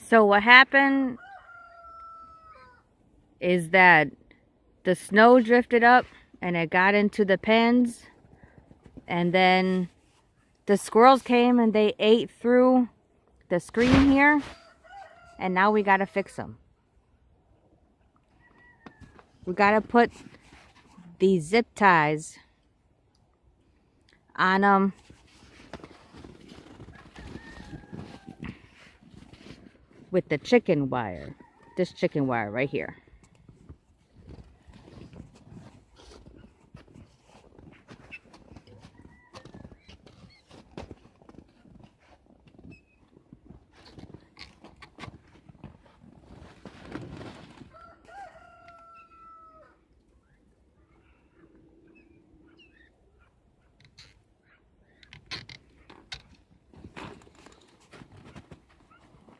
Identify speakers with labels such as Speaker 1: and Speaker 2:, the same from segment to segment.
Speaker 1: So what happened is that the snow drifted up and it got into the pens, and then the squirrels came and they ate through the screen here, and now we gotta fix them. We gotta put these zip ties on them with the chicken wire. This chicken wire right here.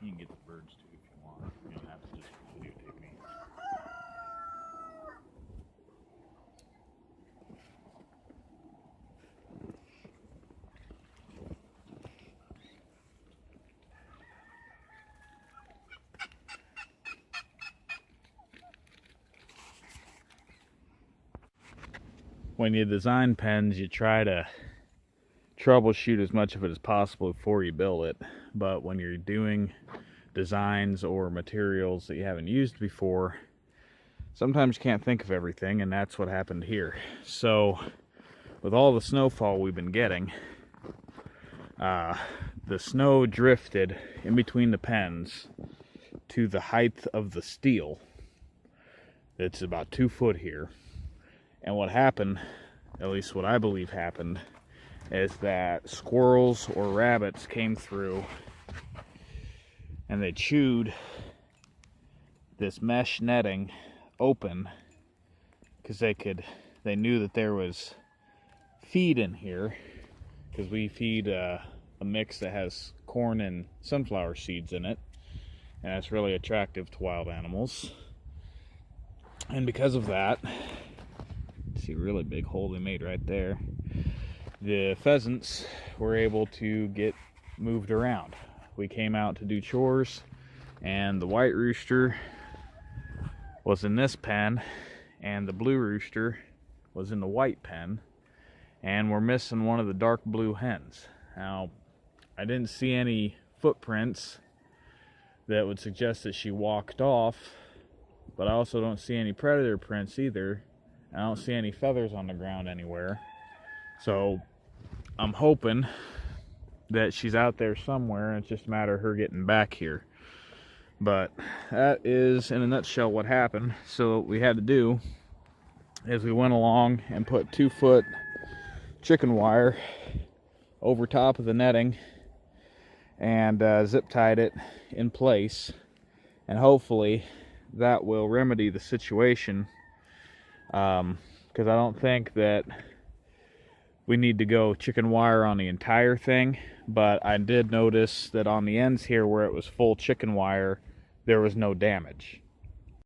Speaker 2: You can get the birds too if you want. You don't have to just videotape me. When you design pens, you try to troubleshoot as much of it as possible before you build it. But when you're doing designs or materials that you haven't used before, sometimes you can't think of everything, and that's what happened here. So with all the snowfall we've been getting, the snow drifted in between the pens to the height of the steel. It's about 2 foot here. And what happened, at least what I believe happened, is that squirrels or rabbits came through and they chewed this mesh netting open because they knew that there was feed in here, because we feed a mix that has corn and sunflower seeds in it, and that's really attractive to wild animals. And because of that, see a really big hole they made right there, the pheasants were able to get moved around. We came out to do chores, and the white rooster was in this pen, and the blue rooster was in the white pen, and we're missing one of the dark blue hens. Now, I didn't see any footprints that would suggest that she walked off, but I also don't see any predator prints either. I don't see any feathers on the ground anywhere. So I'm hoping that she's out there somewhere, and it's just a matter of her getting back here. But that is, in a nutshell, what happened. So what we had to do is we went along and put 2 foot chicken wire over top of the netting and zip tied it in place, and hopefully that will remedy the situation, because I don't think that we need to go chicken wire on the entire thing, but I did notice that on the ends here where it was full chicken wire, there was no damage.